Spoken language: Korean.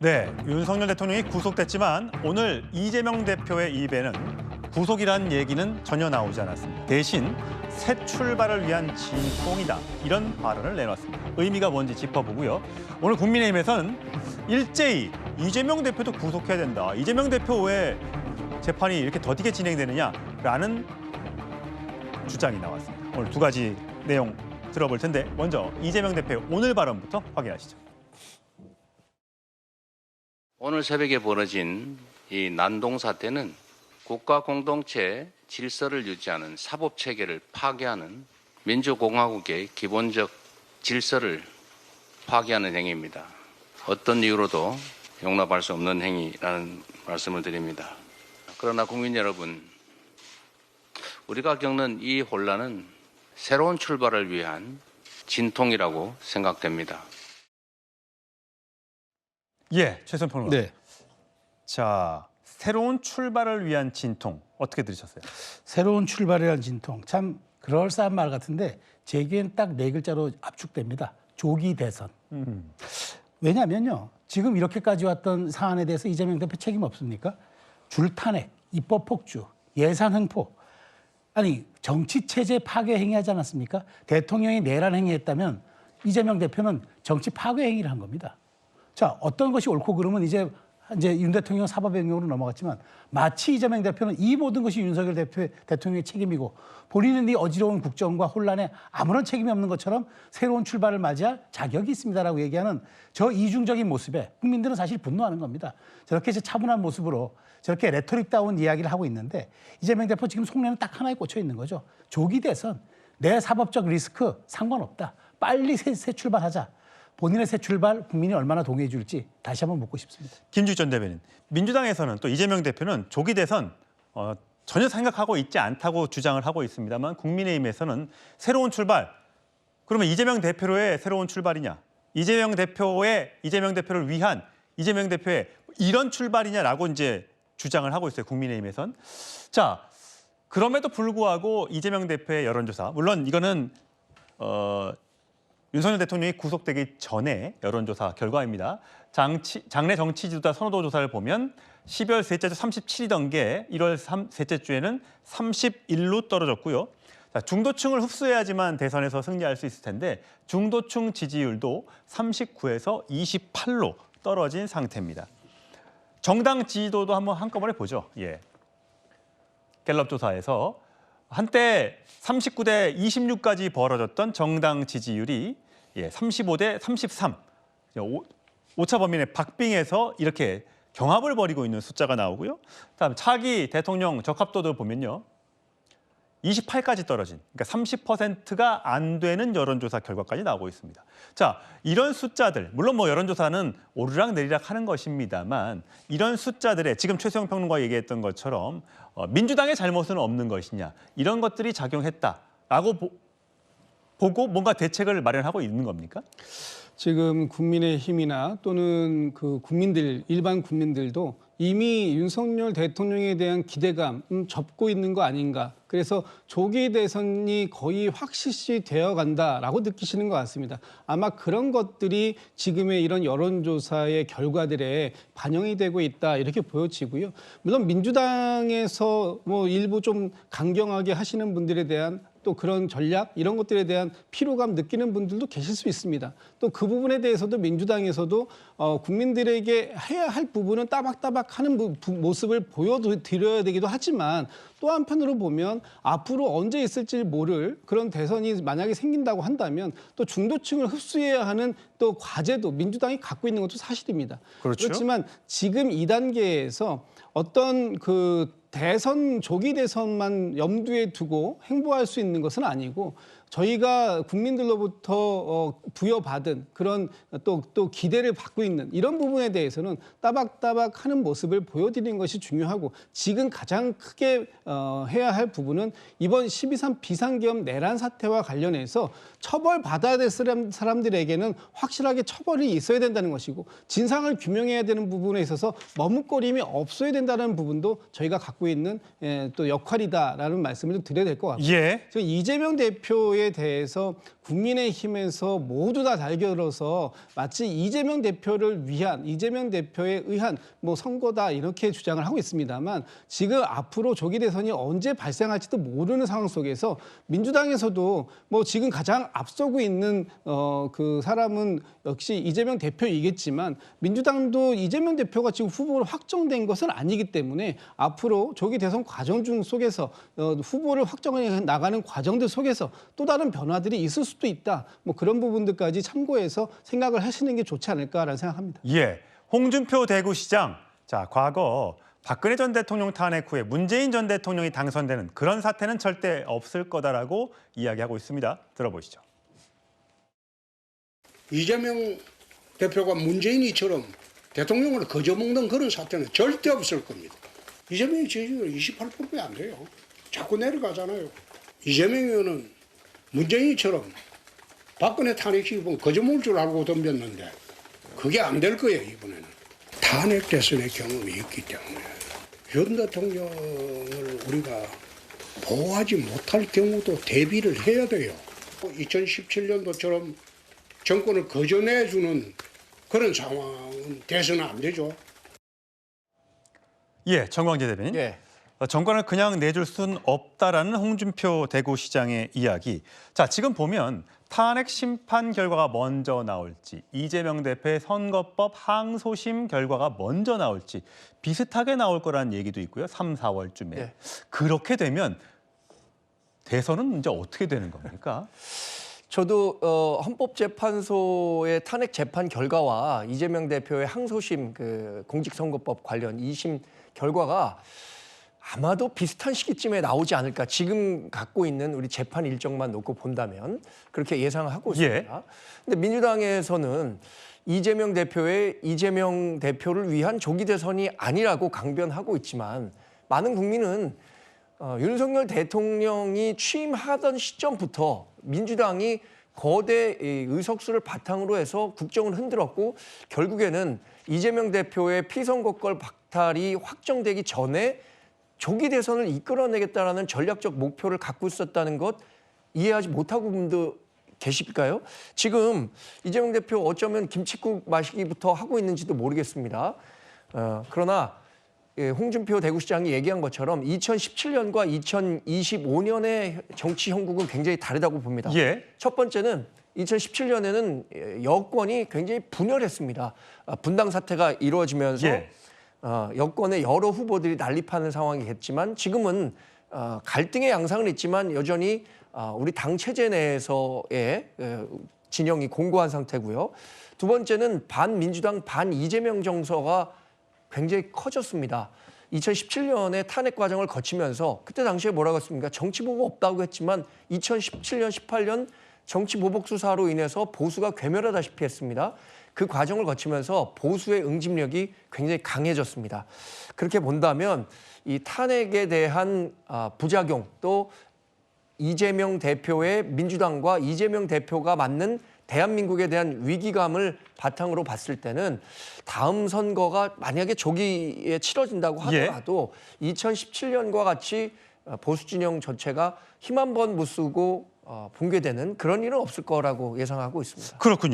네, 윤석열 대통령이 구속됐지만 오늘 이재명 대표의 입에는 구속이란 얘기는 전혀 나오지 않았습니다. 대신 새 출발을 위한 진통이다, 이런 발언을 내놨습니다. 의미가 뭔지 짚어보고요. 오늘 국민의힘에서는 일제히 이재명 대표도 구속해야 된다, 이재명 대표 왜 재판이 이렇게 더디게 진행되느냐라는 주장이 나왔습니다. 오늘 두 가지 내용 들어볼 텐데 먼저 이재명 대표의 오늘 발언부터 확인하시죠. 오늘 새벽에 벌어진 이 난동 사태는 국가 공동체 질서를 유지하는 사법 체계를 파괴하는 민주공화국의 기본적 질서를 파괴하는 행위입니다. 어떤 이유로도 용납할 수 없는 행위라는 말씀을 드립니다. 그러나 국민 여러분, 우리가 겪는 이 혼란은 새로운 출발을 위한 진통이라고 생각됩니다. 예, 최선 평론가. 네. 자, 새로운 출발을 위한 진통 어떻게 들으셨어요? 새로운 출발을 위한 진통. 참 그럴싸한 말 같은데 제게는 딱 네 글자로 압축됩니다. 조기 대선. 왜냐면요, 지금 이렇게까지 왔던 사안에 대해서 이재명 대표 책임 없습니까? 줄탄핵, 입법 폭주, 예산 횡포. 아니, 정치 체제 파괴 행위하지 않았습니까? 대통령이 내란 행위했다면 이재명 대표는 정치 파괴 행위를 한 겁니다. 자, 어떤 것이 옳고 그름은 이제 윤 대통령 사법 영역으로 넘어갔지만 마치 이재명 대표는 이 모든 것이 윤석열 대통령의 책임이고 본인은 이 어지러운 국정과 혼란에 아무런 책임이 없는 것처럼 새로운 출발을 맞이할 자격이 있습니다라고 얘기하는 저 이중적인 모습에 국민들은 사실 분노하는 겁니다. 저렇게 차분한 모습으로 저렇게 레토릭다운 이야기를 하고 있는데 이재명 대표 지금 속내는 딱 하나에 꽂혀 있는 거죠. 조기 대선, 내 사법적 리스크 상관없다. 빨리 새 출발하자. 본인의 새 출발 국민이 얼마나 동의해 줄지 다시 한번 묻고 싶습니다. 김주희 전 대변인, 민주당에서는 또 이재명 대표는 조기 대선 전혀 생각하고 있지 않다고 주장을 하고 있습니다만 국민의힘에서는 새로운 출발, 그러면 이재명 대표의 새로운 출발이냐, 이재명 대표를 위한 이재명 대표의 이런 출발이냐라고 이제 주장을 하고 있어요. 국민의힘에선. 자, 그럼에도 불구하고 이재명 대표의 여론조사, 물론 이거는 윤석열 대통령이 구속되기 전에 여론조사 결과입니다. 장내 정치지도자 선호도 조사를 보면 12월 셋째 주 37이던 게 1월 셋째 주에는 31로 떨어졌고요. 자, 중도층을 흡수해야지만 대선에서 승리할 수 있을 텐데 중도층 지지율도 39에서 28로 떨어진 상태입니다. 정당 지지도도 한꺼번에 보죠. 예. 갤럽 조사에서 한때 39대 26까지 벌어졌던 정당 지지율이 35대 33, 오차 범위의 박빙에서 이렇게 경합을 벌이고 있는 숫자가 나오고요. 다음 차기 대통령 적합도도 보면요, 28까지 떨어진, 그러니까 30%가 안 되는 여론조사 결과까지 나오고 있습니다. 자, 이런 숫자들, 물론 여론조사는 오르락 내리락 하는 것입니다만 이런 숫자들에 지금 최수영 평론가가 얘기했던 것처럼 민주당의 잘못은 없는 것이냐, 이런 것들이 작용했다라고 보고 뭔가 대책을 마련하고 있는 겁니까? 지금 국민의힘이나 또는 일반 국민들도 이미 윤석열 대통령에 대한 기대감 접고 있는 거 아닌가. 그래서 조기 대선이 거의 확실시 되어 간다라고 느끼시는 것 같습니다. 아마 그런 것들이 지금의 이런 여론조사의 결과들에 반영이 되고 있다, 이렇게 보여지고요. 물론 민주당에서 일부 좀 강경하게 하시는 분들에 대한 또 그런 전략, 이런 것들에 대한 피로감 느끼는 분들도 계실 수 있습니다. 또 그 부분에 대해서도 민주당에서도 국민들에게 해야 할 부분은 따박따박 하는 모습을 보여드려야 되기도 하지만 또 한편으로 보면 앞으로 언제 있을지 모를 그런 대선이 만약에 생긴다고 한다면 또 중도층을 흡수해야 하는 또 과제도 민주당이 갖고 있는 것도 사실입니다. 그렇죠. 그렇지만 지금 이 단계에서 어떤 대선, 조기 대선만 염두에 두고 행보할 수 있는 것은 아니고 저희가 국민들로부터 부여받은 그런 또 기대를 받고 있는 이런 부분에 대해서는 따박따박 하는 모습을 보여드리는 것이 중요하고, 지금 가장 크게 해야 할 부분은 이번 12.3 비상계엄 내란 사태와 관련해서 처벌받아야 될 사람들에게는 확실하게 처벌이 있어야 된다는 것이고, 진상을 규명해야 되는 부분에 있어서 머뭇거림이 없어야 된다는 부분도 저희가 갖고 갖고 있는 또 역할이다라는 말씀을 좀 드려야 될 것 같고요. 예. 지금 이재명 대표에 대해서 국민의힘에서 모두 다 달겨들어서 마치 이재명 대표를 위한, 이재명 대표에 의한 뭐 선거다 이렇게 주장을 하고 있습니다만, 지금 앞으로 조기 대선이 언제 발생할지도 모르는 상황 속에서 민주당에서도 뭐 지금 가장 앞서고 있는 그 사람은 역시 이재명 대표이겠지만, 민주당도 이재명 대표가 지금 후보로 확정된 것은 아니기 때문에 앞으로 조기 대선 과정 중 속에서 후보를 확정해 나가는 과정들 속에서 또 다른 변화들이 있을 수도 있다. 뭐 그런 부분들까지 참고해서 생각을 하시는 게 좋지 않을까라는 생각합니다. 예. 홍준표 대구시장. 자, 과거 박근혜 전 대통령 탄핵 후에 문재인 전 대통령이 당선되는 그런 사태는 절대 없을 거다라고 이야기하고 있습니다. 들어보시죠. 이재명 대표가 문재인이처럼 대통령을 거저먹는 그런 사태는 절대 없을 겁니다. 이재명이 지지율 28%에 안 돼요. 자꾸 내려가잖아요. 이재명 의원은 문재인이처럼 박근혜 탄핵 시기보면 거저먹을 줄 알고 덤볐는데 그게 안 될 거예요, 이번에는. 탄핵 대선의 경험이 있기 때문에 현 대통령을 우리가 보호하지 못할 경우도 대비를 해야 돼요. 2017년도처럼 정권을 거저내주는 그런 상황은 돼서는 안 되죠. 예, 정광재 대변인. 예. 정권을 그냥 내줄 수는 없다라는 홍준표 대구시장의 이야기. 자, 지금 보면 탄핵 심판 결과가 먼저 나올지, 이재명 대표의 선거법 항소심 결과가 먼저 나올지 비슷하게 나올 거라는 얘기도 있고요. 3, 4월쯤에. 예. 그렇게 되면 대선은 이제 어떻게 되는 겁니까? 저도 헌법재판소의 탄핵 재판 결과와 이재명 대표의 항소심 그 공직선거법 관련 2심 결과가 아마도 비슷한 시기쯤에 나오지 않을까. 지금 갖고 있는 우리 재판 일정만 놓고 본다면 그렇게 예상하고 있습니다. 근데 민주당에서는 이재명 대표를 위한 조기 대선이 아니라고 강변하고 있지만, 많은 국민은 윤석열 대통령이 취임하던 시점부터 민주당이 거대 의석수를 바탕으로 해서 국정을 흔들었고, 결국에는 이재명 대표의 피선거권 박탈이 확정되기 전에 조기 대선을 이끌어내겠다라는 전략적 목표를 갖고 있었다는 것 이해하지 못하고 분도 계실까요? 지금 이재명 대표 어쩌면 김칫국 마시기부터 하고 있는지도 모르겠습니다. 그러나 홍준표 대구시장이 얘기한 것처럼 2017년과 2025년의 정치 형국은 굉장히 다르다고 봅니다. 예. 첫 번째는 2017년에는 여권이 굉장히 분열했습니다. 분당 사태가 이루어지면서 예. 여권의 여러 후보들이 난립하는 상황이겠지만, 지금은 갈등의 양상은 있지만 여전히 우리 당 체제 내에서의 진영이 공고한 상태고요. 두 번째는 반민주당, 반이재명 정서가 굉장히 커졌습니다. 2017년에 탄핵 과정을 거치면서 그때 당시에 뭐라고 했습니까? 정치보복 없다고 했지만 2017년, 18년 정치보복 수사로 인해서 보수가 괴멸하다시피 했습니다. 그 과정을 거치면서 보수의 응집력이 굉장히 강해졌습니다. 그렇게 본다면 이 탄핵에 대한 부작용, 또 이재명 대표의 민주당과 이재명 대표가 맞는 대한민국에 대한 위기감을 바탕으로 봤을 때는 다음 선거가 만약에 조기에 치러진다고 하더라도 2017년과 같이 보수 진영 전체가 힘 한 번 못 쓰고 붕괴되는 그런 일은 없을 거라고 예상하고 있습니다. 그렇군요.